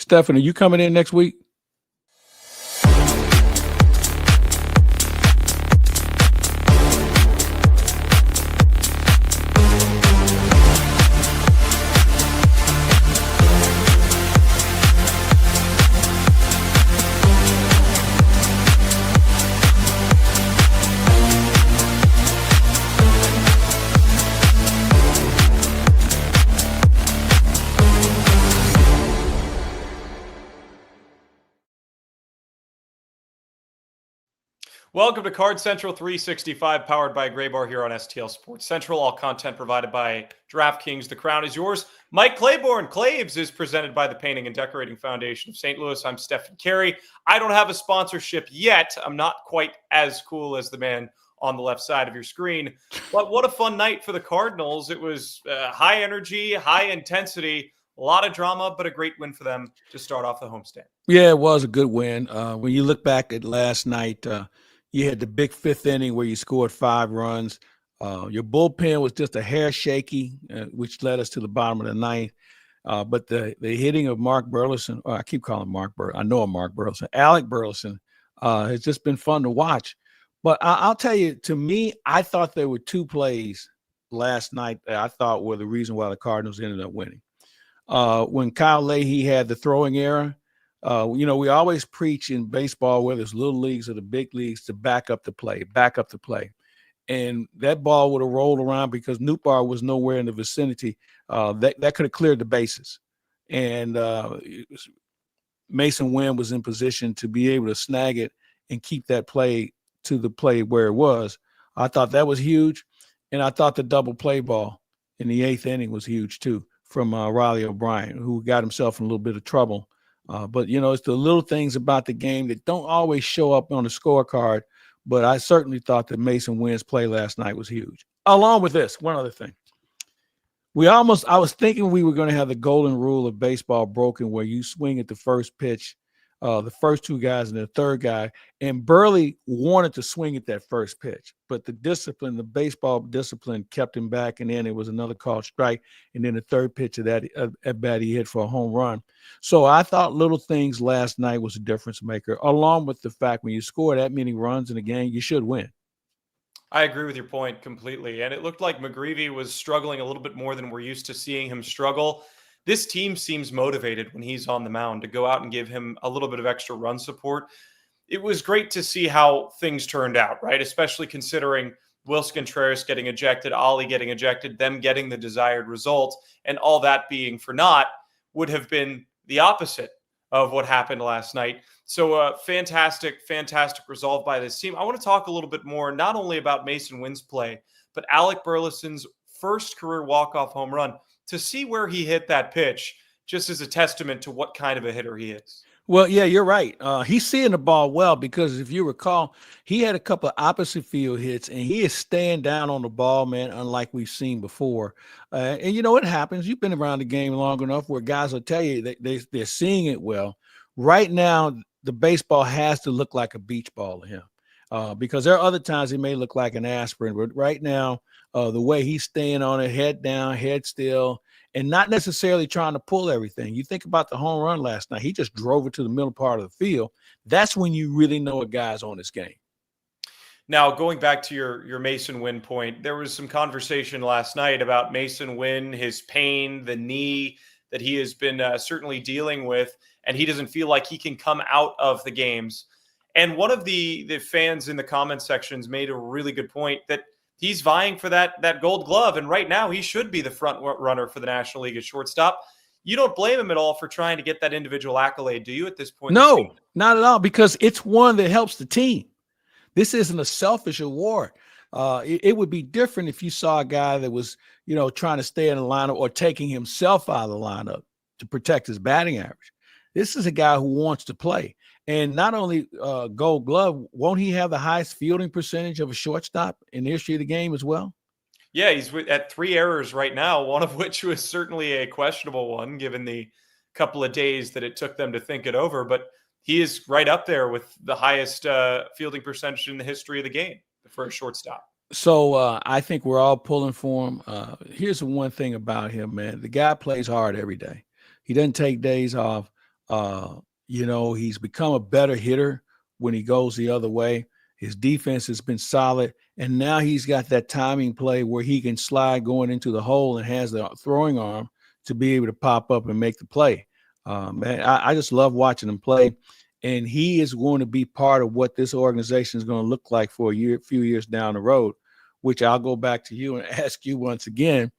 Stefan, are you coming in next week? Welcome to Card Central 365, powered by Gray Bar here on STL Sports Central. All content provided by DraftKings. The crown is yours. Mike Claiborne, Claibs, is presented by the Painting and Decorating Foundation of St. Louis. I'm Stefan Caray. I don't have a sponsorship yet. I'm not quite as cool as the man on the left side of your screen. But what a fun night for the Cardinals. It was high energy, high intensity, a lot of drama, but a great win for them to start off the homestand. Yeah, it was a good win. When you look back at last night, you had the big fifth inning where you scored 5 runs. Your bullpen was just a hair shaky, which led us to the bottom of the ninth. But the hitting of Mark Burleson, I keep calling him Mark Burleson. I know him, Mark Burleson. Alec Burleson has just been fun to watch. But I'll tell you, to me, I thought there were 2 plays last night that I thought were the reason why the Cardinals ended up winning. When Kyle Leahy had the throwing error, we always preach in baseball, whether it's little leagues or the big leagues, to back up the play. And that ball would have rolled around because Nootbaar was nowhere in the vicinity. That could have cleared the bases. And Mason Wynn was in position to be able to snag it and keep that play to the play where it was. I thought that was huge. And I thought the double play ball in the 8th inning was huge too, from Riley O'Brien, who got himself in a little bit of trouble. But, it's the little things about the game that don't always show up on the scorecard. But I certainly thought that Mason Wynn's play last night was huge. Along with this, one other thing. I was thinking we were going to have the golden rule of baseball broken, where you swing at the first pitch, the first 2 guys and the third guy. And Burly wanted to swing at that first pitch, but the baseball discipline kept him back. And then it was another called strike. And then the third pitch of that at bat, he hit for a home run. So I thought little things last night was a difference maker, along with the fact when you score that many runs in a game, you should win. I agree with your point completely. And it looked like McGreevy was struggling a little bit more than we're used to seeing him struggle. This team seems motivated when he's on the mound to go out and give him a little bit of extra run support. It was great to see how things turned out, right? Especially considering Wilson Contreras getting ejected, Ollie getting ejected, them getting the desired result, and all that being for naught would have been the opposite of what happened last night. So fantastic resolve by this team. I want to talk a little bit more, not only about Mason Wynn's play, but Alec Burleson's first career walk-off home run. To see where he hit that pitch just is a testament to what kind of a hitter he is. Well, yeah, you're right. He's seeing the ball well, because if you recall, he had a couple of opposite field hits, and he is staying down on the ball, man, unlike we've seen before. And it happens. You've been around the game long enough where guys will tell you that they're seeing it well. Right now, the baseball has to look like a beach ball to him, because there are other times it may look like an aspirin, but right now, the way he's staying on it, head down, head still, and not necessarily trying to pull everything. You think about the home run last night. He just drove it to the middle part of the field. That's when you really know a guy's on his game. Now, going back to your Mason Wynn point, there was some conversation last night about Mason Wynn, his pain, the knee that he has been certainly dealing with, and he doesn't feel like he can come out of the games. And one of the fans in the comment sections made a really good point that he's vying for that gold glove, and right now he should be the front runner for the National League at shortstop. You don't blame him at all for trying to get that individual accolade, do you, at this point? No, not at all, because it's one that helps the team. This isn't a selfish award. It would be different if you saw a guy that was, trying to stay in the lineup or taking himself out of the lineup to protect his batting average. This is a guy who wants to play. And not only gold glove, won't he have the highest fielding percentage of a shortstop in the history of the game as well? Yeah, he's at 3 errors right now, one of which was certainly a questionable one, given the couple of days that it took them to think it over. But he is right up there with the highest fielding percentage in the history of the game for a shortstop. So I think we're all pulling for him. Here's the one thing about him, man. The guy plays hard every day. He doesn't take days off. He's become a better hitter when he goes the other way. His defense has been solid, and now he's got that timing play where he can slide going into the hole and has the throwing arm to be able to pop up and make the play. Man, I just love watching him play, and he is going to be part of what this organization is going to look like for a few years down the road, which I'll go back to you and ask you once again.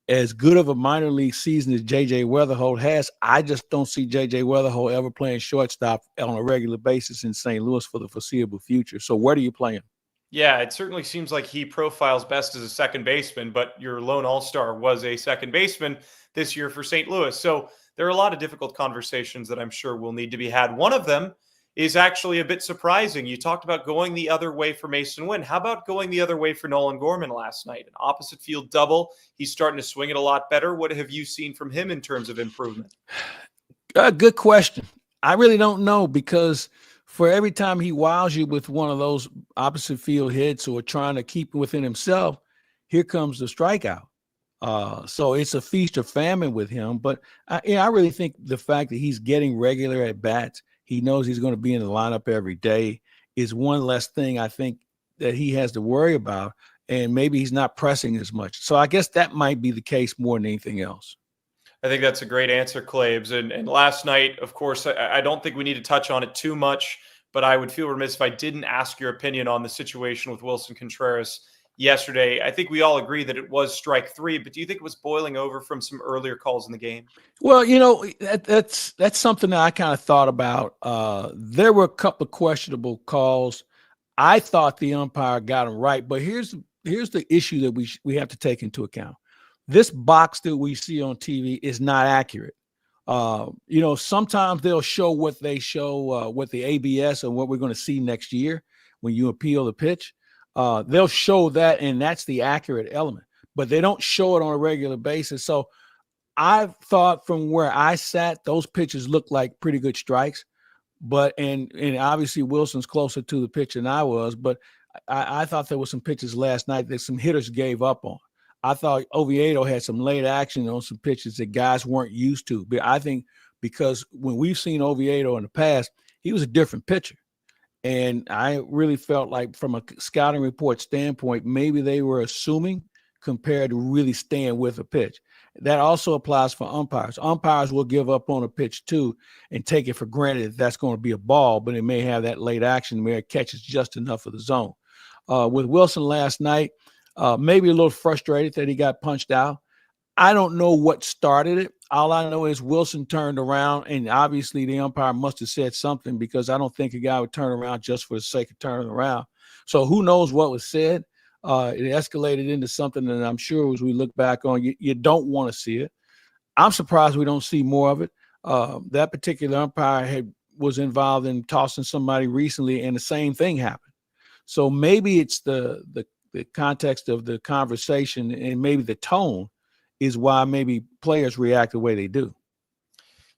As good of a minor league season as J.J. Weatherholt has, I just don't see J.J. Weatherholt ever playing shortstop on a regular basis in St. Louis for the foreseeable future. So where do you play him? Yeah, it certainly seems like he profiles best as a second baseman, but your lone all-star was a second baseman this year for St. Louis. So there are a lot of difficult conversations that I'm sure will need to be had. One of them is actually a bit surprising. You talked about going the other way for Mason Wynn. How about going the other way for Nolan Gorman last night? An opposite field double. He's starting to swing it a lot better. What have you seen from him in terms of improvement? Good question. I really don't know, because for every time he wows you with one of those opposite field hits or trying to keep within himself, here comes the strikeout. So it's a feast or famine with him. But I really think the fact that he's getting regular at bats, he knows he's going to be in the lineup every day, is one less thing I think that he has to worry about. And maybe he's not pressing as much. So I guess that might be the case more than anything else. I think that's a great answer, Claibs. And last night, of course, I don't think we need to touch on it too much, but I would feel remiss if I didn't ask your opinion on the situation with Wilson Contreras yesterday. I think we all agree that it was strike three, but do you think it was boiling over from some earlier calls in the game? Well, that's something that I kind of thought about. There were a couple of questionable calls. I thought the umpire got them right, but here's the issue that we have to take into account. This box that we see on TV is not accurate. Sometimes they'll show what they show with the ABS and what we're going to see next year when you appeal the pitch. They'll show that, and that's the accurate element, but they don't show it on a regular basis. So I thought from where I sat, those pitches looked like pretty good strikes, and obviously Wilson's closer to the pitch than I was, but I thought there were some pitches last night that some hitters gave up on. I thought Oviedo had some late action on some pitches that guys weren't used to. But I think because when we've seen Oviedo in the past, he was a different pitcher. And I really felt like from a scouting report standpoint, maybe they were assuming compared to really staying with a pitch. That also applies for umpires. Umpires will give up on a pitch too and take it for granted that that's going to be a ball, but it may have that late action where it catches just enough of the zone. With Wilson last night, maybe a little frustrated that he got punched out. I don't know what started it. All I know is Wilson turned around, and obviously the umpire must have said something, because I don't think a guy would turn around just for the sake of turning around. So who knows what was said? It escalated into something that I'm sure as we look back on, you don't want to see it. I'm surprised we don't see more of it. That particular umpire was involved in tossing somebody recently, and the same thing happened. So maybe it's the context of the conversation, and maybe the tone is why maybe players react the way they do.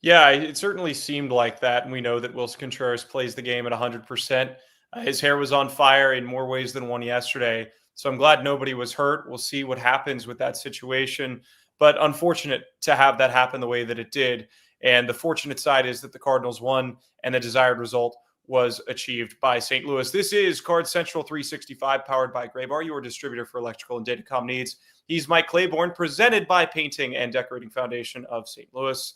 Yeah, it certainly seemed like that. And we know that Wilson Contreras plays the game at 100%. His hair was on fire in more ways than one yesterday. So I'm glad nobody was hurt. We'll see what happens with that situation. But unfortunate to have that happen the way that it did. And the fortunate side is that the Cardinals won, and the desired result was achieved by St. Louis. This is Card Central 365, powered by Graybar, your distributor for electrical and datacom needs. He's Mike Claiborne, presented by Painting and Decorating Foundation of St. Louis.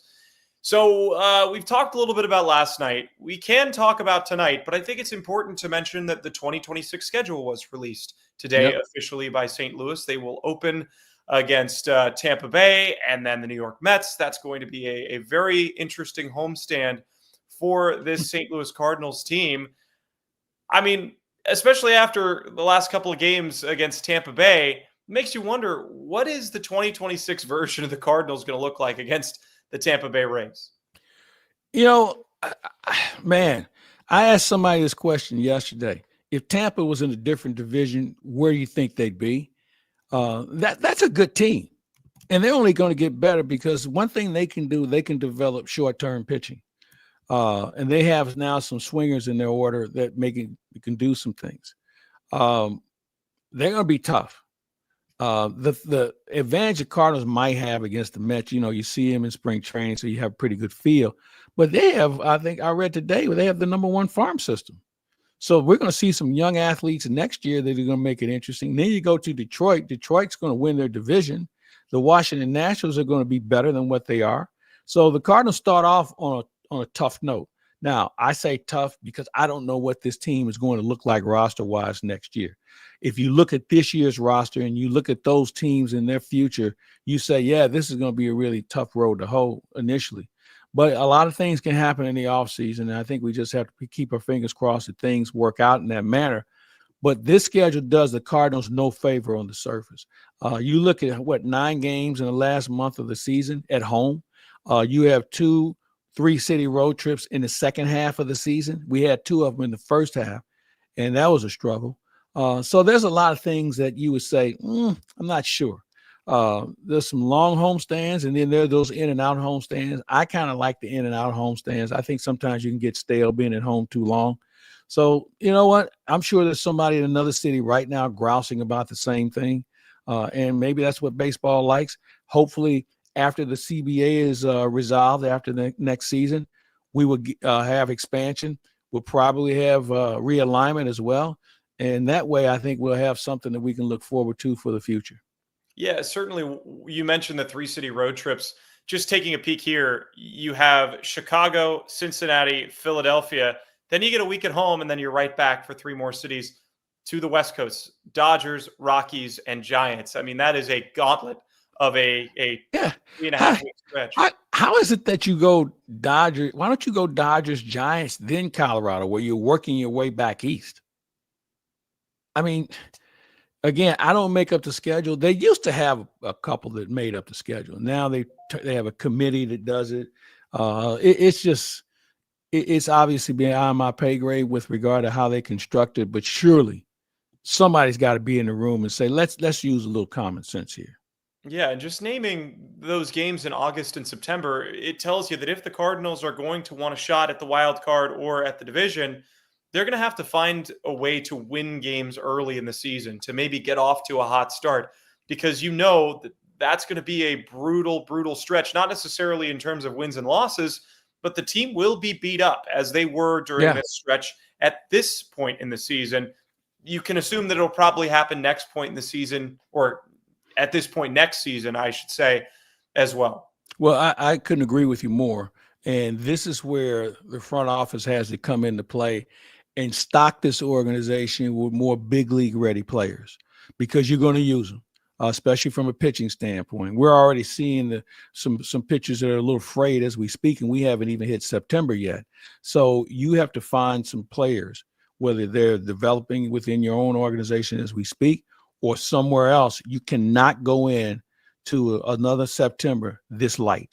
So we've talked a little bit about last night. We can talk about tonight, but I think it's important to mention that the 2026 schedule was released today officially by St. Louis. They will open against Tampa Bay and then the New York Mets. That's going to be a very interesting homestand for this St. Louis Cardinals team. I mean, especially after the last couple of games against Tampa Bay, it makes you wonder, what is the 2026 version of the Cardinals going to look like against the Tampa Bay Rays? Man, I asked somebody this question yesterday. If Tampa was in a different division, where do you think they'd be? That's a good team. And they're only going to get better because one thing they can do, they can develop short-term pitching. And they have now some swingers in their order that can do some things. They're going to be tough. The advantage the Cardinals might have against the Mets, you see them in spring training, so you have a pretty good feel. But they have, I think I read today, they have the number one farm system. So we're going to see some young athletes next year that are going to make it interesting. Then you go to Detroit. Detroit's going to win their division. The Washington Nationals are going to be better than what they are. So the Cardinals start off on a tough note. Now, I say tough because I don't know what this team is going to look like roster-wise next year. If you look at this year's roster and you look at those teams in their future, you say, yeah, this is going to be a really tough road to hoe initially. But a lot of things can happen in the offseason, and I think we just have to keep our fingers crossed that things work out in that manner. But this schedule does the Cardinals no favor on the surface. You look at, 9 games in the last month of the season at home. You have 2 3-city road trips in the second half of the season. We had 2 of them in the first half, and that was a struggle. So there's a lot of things that you would say, I'm not sure. There's some long homestands, and then there are those in and out homestands. I kind of like the in and out homestands. I think sometimes you can get stale being at home too long. So you know what? I'm sure there's somebody in another city right now grousing about the same thing. And maybe that's what baseball likes. Hopefully, after the CBA is resolved after the next season, we will have expansion. We'll probably have realignment as well. And that way, I think we'll have something that we can look forward to for the future. Yeah, certainly. You mentioned the 3-city road trips. Just taking a peek here, you have Chicago, Cincinnati, Philadelphia. Then you get a week at home, and then you're right back for 3 more cities to the West Coast: Dodgers, Rockies, and Giants. I mean, that is a gauntlet of a 3.5-week stretch. How is it that you go Dodgers? Why don't you go Dodgers, Giants, then Colorado, where you're working your way back east? I mean, again, I don't make up the schedule. They used to have a couple that made up the schedule. Now they have a committee that does it. It's obviously beyond my pay grade with regard to how they construct it. But surely somebody's got to be in the room and say, let's use a little common sense here. Yeah, and just naming those games in August and September, it tells you that if the Cardinals are going to want a shot at the wild card or at the division, they're going to have to find a way to win games early in the season to maybe get off to a hot start, because that's going to be a brutal, brutal stretch, not necessarily in terms of wins and losses, but the team will be beat up as they were during this stretch at this point in the season. You can assume that it'll probably happen next point in the season, or at this point next season, I should say, as well. Well, I couldn't agree with you more. And this is where the front office has to come into play and stock this organization with more big league ready players, because you're going to use them, especially from a pitching standpoint. We're already seeing some pitchers that are a little frayed as we speak, and we haven't even hit September yet. So you have to find some players, whether they're developing within your own organization as we speak or somewhere else. You cannot go in to another September this light.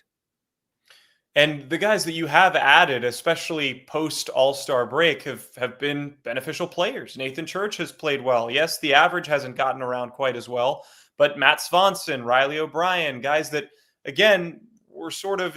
And the guys that you have added, especially post All-Star break, have been beneficial players. Nathan Church has played well. Yes, the average hasn't gotten around quite as well, but Matt Swanson, Riley O'Brien, guys that, again, were sort of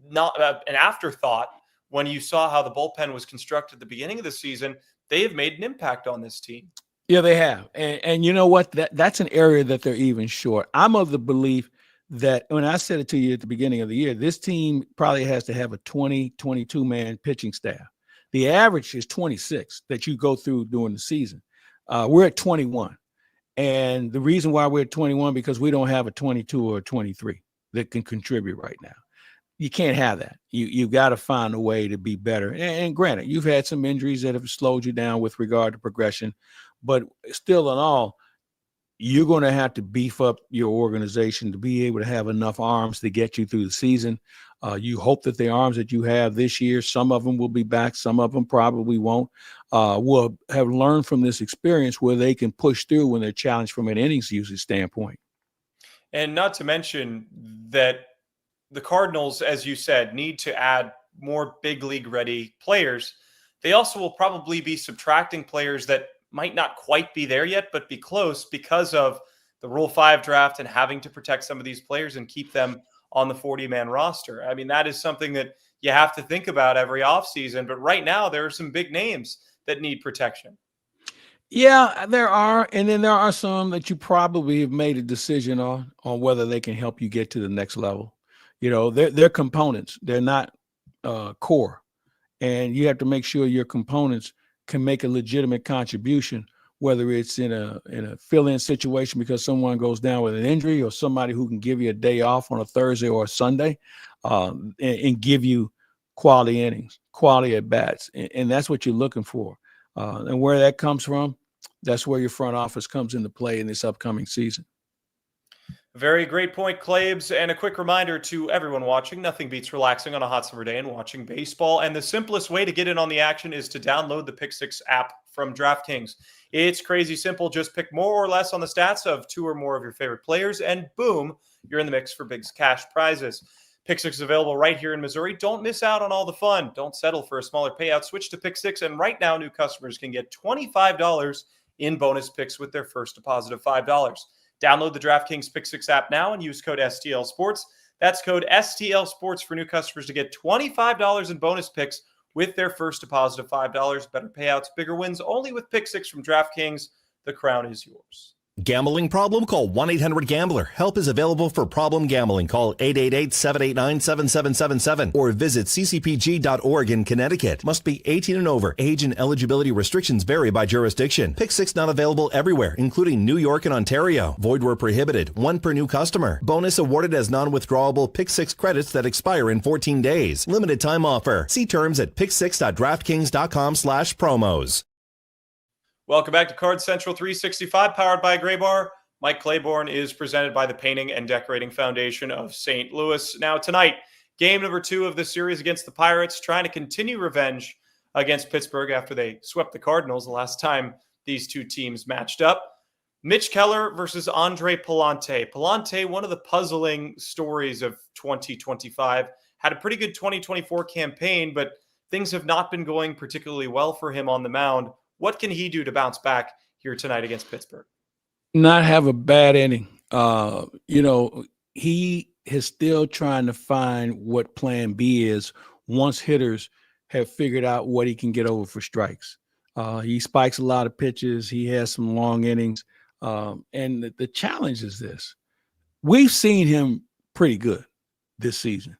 not an afterthought when you saw how the bullpen was constructed at the beginning of the season. They have made an impact on this team. Yeah, they have. And you know what? That's an area that they're even short. I'm of the belief that when I said it to you at the beginning of the year, this team probably has to have a 22-man pitching staff. The average is 26 that you go through during the season. We're at 21. And the reason why we're at 21, because we don't have a 22 or a 23 that can contribute right now. You can't have that. You've got to find a way to be better. And granted, you've had some injuries that have slowed you down with regard to progression, but still in all, you're going to have to beef up your organization to be able to have enough arms to get you through the season. You hope that the arms that you have this year, some of them will be back, some of them probably won't, will have learned from this experience where they can push through when they're challenged from an innings usage standpoint. And not to mention that the Cardinals, as you said, need to add more big league ready players. They also will probably be subtracting players that might not quite be there yet, but be close because of the Rule 5 draft and having to protect some of these players and keep them on the 40-man roster. I mean, that is something that you have to think about every offseason. But right now, there are some big names that need protection. Yeah, there are, and then there are some that you probably have made a decision on whether they can help you get to the next level. They're components. They're not core, and you have to make sure your components can make a legitimate contribution, whether it's in a fill-in situation because someone goes down with an injury, or somebody who can give you a day off on a Thursday or a Sunday, and give you quality innings, quality at bats, and that's what you're looking for. And where that comes from, that's where your front office comes into play in this upcoming season. Very great point, Claibs. And a quick reminder to everyone watching, nothing beats relaxing on a hot summer day and watching baseball. And the simplest way to get in on the action is to download the Pick Six app from DraftKings. It's crazy simple. Just pick more or less on the stats of two or more of your favorite players, and boom, you're in the mix for big cash prizes. Pick Six is available right here in Missouri. Don't miss out on all the fun. Don't settle for a smaller payout. Switch to Pick Six, and right now, new customers can get $25 in bonus picks with their first deposit of $5. Download the DraftKings Pick Six app now and use code STL Sports. That's code STL Sports for new customers to get $25 in bonus picks with their first deposit of $5. Better payouts, bigger wins, only with Pick Six from DraftKings. The crown is yours. Gambling problem? Call 1-800-GAMBLER. Help is available for problem gambling. Call 888-789-7777 or visit ccpg.org in Connecticut. Must be 18 and over. Age and eligibility restrictions vary by jurisdiction. Pick Six not available everywhere, including New York and Ontario. Void where prohibited. One per new customer. Bonus awarded as non-withdrawable Pick Six credits that expire in 14 days. Limited time offer. See terms at picksix.draftkings.com/promos. Welcome back to Card Central 365, powered by Gray Bar. Mike Claiborne is presented by the Painting and Decorating Foundation of St. Louis. Now tonight, game number 2 of the series against the Pirates, trying to continue revenge against Pittsburgh after they swept the Cardinals the last time these two teams matched up. Mitch Keller versus Andre Pallante. Pallante, one of the puzzling stories of 2025, had a pretty good 2024 campaign, but things have not been going particularly well for him on the mound. What can he do to bounce back here tonight against Pittsburgh? Not have a bad inning. He is still trying to find what plan B is once hitters have figured out what he can get over for strikes. He spikes a lot of pitches. He has some long innings. And the challenge is this. We've seen him pretty good this season,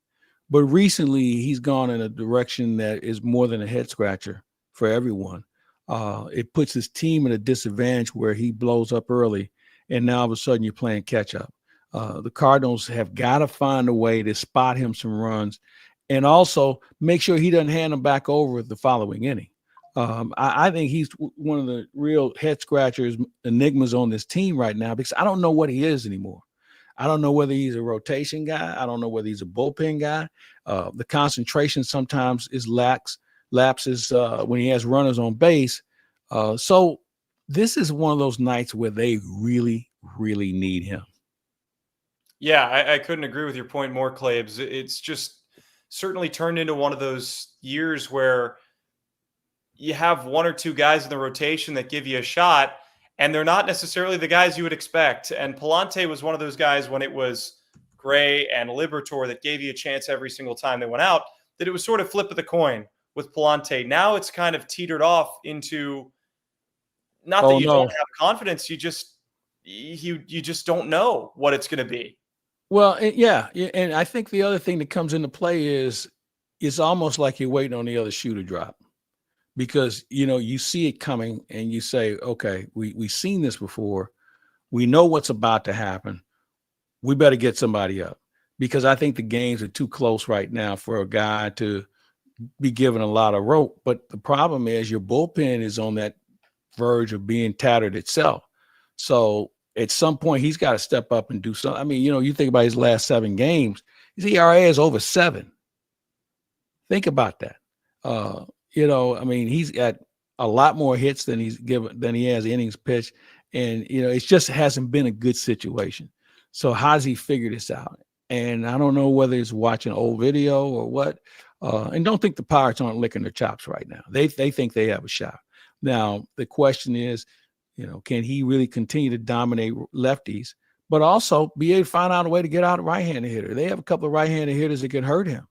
but recently he's gone in a direction that is more than a head scratcher for everyone. It puts his team at a disadvantage where he blows up early, and now all of a sudden you're playing catch up. The Cardinals have got to find a way to spot him some runs and also make sure he doesn't hand them back over the following inning. I think he's one of the real head scratchers, enigmas on this team right now, because I don't know what he is anymore. I don't know whether he's a rotation guy. I don't know whether he's a bullpen guy. The concentration sometimes is lapses when he has runners on base. So this is one of those nights where they really, really need him. Yeah, I couldn't agree with your point more, Claibs. It's just certainly turned into one of those years where you have one or two guys in the rotation that give you a shot, and they're not necessarily the guys you would expect. And Pallante was one of those guys when it was Gray and Liberatore that gave you a chance every single time they went out, that it was sort of flip of the coin with Pallante. Now it's kind of teetered off into not that you don't have confidence, you just don't know what it's going to be. Well, yeah, and I think the other thing that comes into play is it's almost like you're waiting on the other shoe to drop, because you see it coming and you say, okay, we've seen this before, we know what's about to happen, we better get somebody up, because I think the games are too close right now for a guy to be given a lot of rope. But the problem is your bullpen is on that verge of being tattered itself. So at some point he's got to step up and do something. I mean, you think about his last 7 games, his ERA is over 7. Think about that. I mean, he's got a lot more hits than he has innings pitched. And, it just hasn't been a good situation. So how does he figure this out? And I don't know whether it's watching old video or what. And don't think the Pirates aren't licking their chops right now. They think they have a shot. Now, the question is, can he really continue to dominate lefties, but also be able to find out a way to get out a right-handed hitter? They have a couple of right-handed hitters that can hurt him.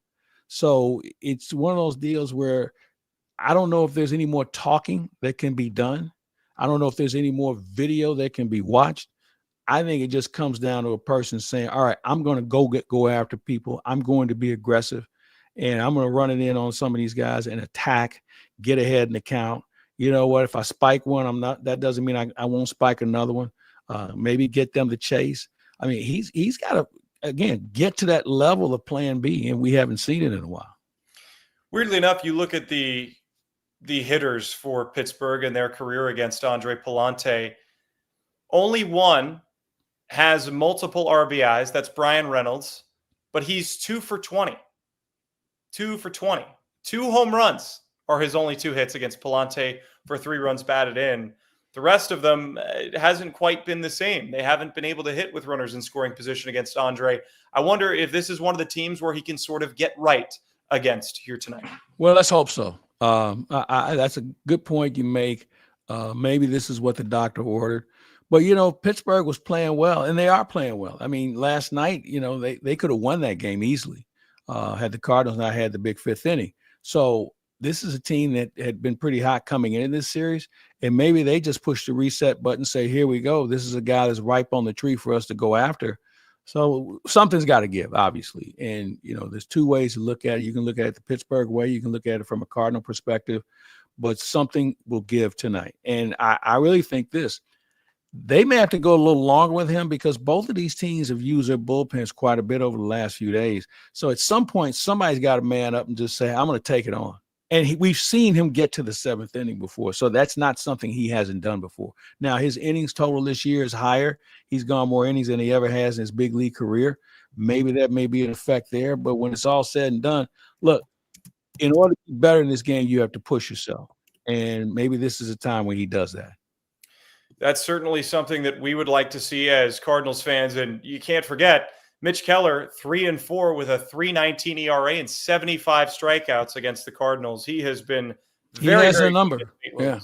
So it's one of those deals where I don't know if there's any more talking that can be done. I don't know if there's any more video that can be watched. I think it just comes down to a person saying, all right, I'm going to go after people. I'm going to be aggressive, and I'm going to run it in on some of these guys and attack, get ahead in the count. You know what? If I spike one, that doesn't mean I won't spike another one. Maybe get them to chase. I mean, he's got to, again, get to that level of plan B, and we haven't seen it in a while. Weirdly enough, you look at the hitters for Pittsburgh and their career against Andre Palante. Only one has multiple RBIs. That's Brian Reynolds, but he's 2 for 20. 2 for 20. 2 home runs are his only 2 hits against Palante for 3 runs batted in. The rest of them, it hasn't quite been the same. They haven't been able to hit with runners in scoring position against Andre. I wonder if this is one of the teams where he can sort of get right against here tonight. Well, let's hope so. That's a good point you make. Maybe this is what the doctor ordered. But, you know, Pittsburgh was playing well, and they are playing well. I mean, last night, you know, they could have won that game easily had the Cardinals not had the big 5th inning. So this is a team that had been pretty hot coming into this series, and maybe they just push the reset button and say, here we go. This is a guy that's ripe on the tree for us to go after. So something's got to give, obviously. And, you know, there's 2 ways to look at it. You can look at it the Pittsburgh way. You can look at it from a Cardinal perspective. But something will give tonight. And I really think this. They may have to go a little longer with him because both of these teams have used their bullpens quite a bit over the last few days. So at some point, somebody's got to man up and just say, I'm going to take it on. And we've seen him get to the 7th inning before. So that's not something he hasn't done before. Now, his innings total this year is higher. He's gone more innings than he ever has in his big league career. Maybe that may be an effect there. But when it's all said and done, look, in order to be better in this game, you have to push yourself. And maybe this is a time when he does that. That's certainly something that we would like to see as Cardinals fans. And you can't forget, Mitch Keller, 3-4 with a 3.19 ERA and 75 strikeouts against the Cardinals. He has been very, he has very a number. good. Yeah.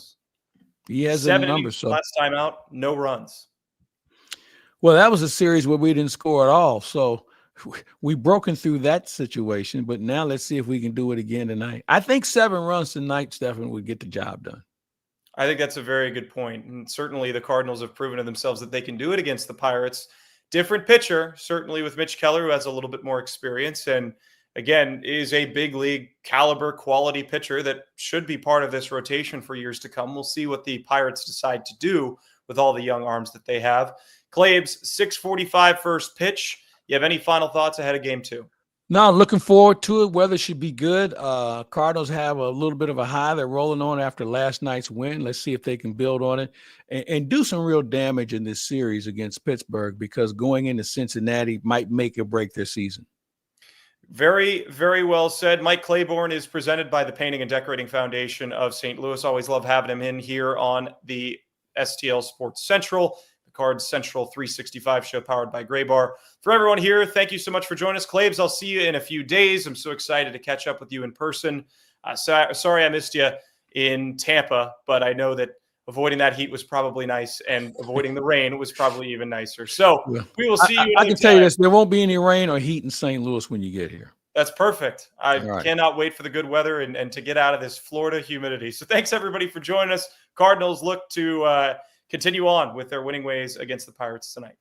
He has 7 a number. innings So last time out, no runs. well, that was a series where we didn't score at all. So we've broken through that situation. But now let's see if we can do it again tonight. I think 7 runs tonight, Stefan, would get the job done. I think that's a very good point. And certainly the Cardinals have proven to themselves that they can do it against the Pirates. Different pitcher, certainly with Mitch Keller, who has a little bit more experience and, again, is a big league caliber quality pitcher that should be part of this rotation for years to come. We'll see what the Pirates decide to do with all the young arms that they have. Claibs, 6:45 first pitch. You have any final thoughts ahead of game 2? No, looking forward to it. Weather should be good. Cardinals have a little bit of a high. They're rolling on after last night's win. Let's see if they can build on it and do some real damage in this series against Pittsburgh, because going into Cincinnati might make or break their season. Very, very well said. Mike Claiborne is presented by the Painting and Decorating Foundation of St. Louis. Always love having him in here on the STL Sports Central, the Cards Central 365 show powered by Gray Bar. For everyone here, thank you so much for joining us. Claibs, I'll see you in a few days. I'm so excited to catch up with you in person. Sorry I missed you in Tampa, but I know that avoiding that heat was probably nice, and avoiding the rain was probably even nicer. So we will see you. I can tell you this, there won't be any rain or heat in St. Louis when you get here. That's perfect. I cannot wait for the good weather and to get out of this Florida humidity. So thanks, everybody, for joining us. Cardinals look to continue on with their winning ways against the Pirates tonight.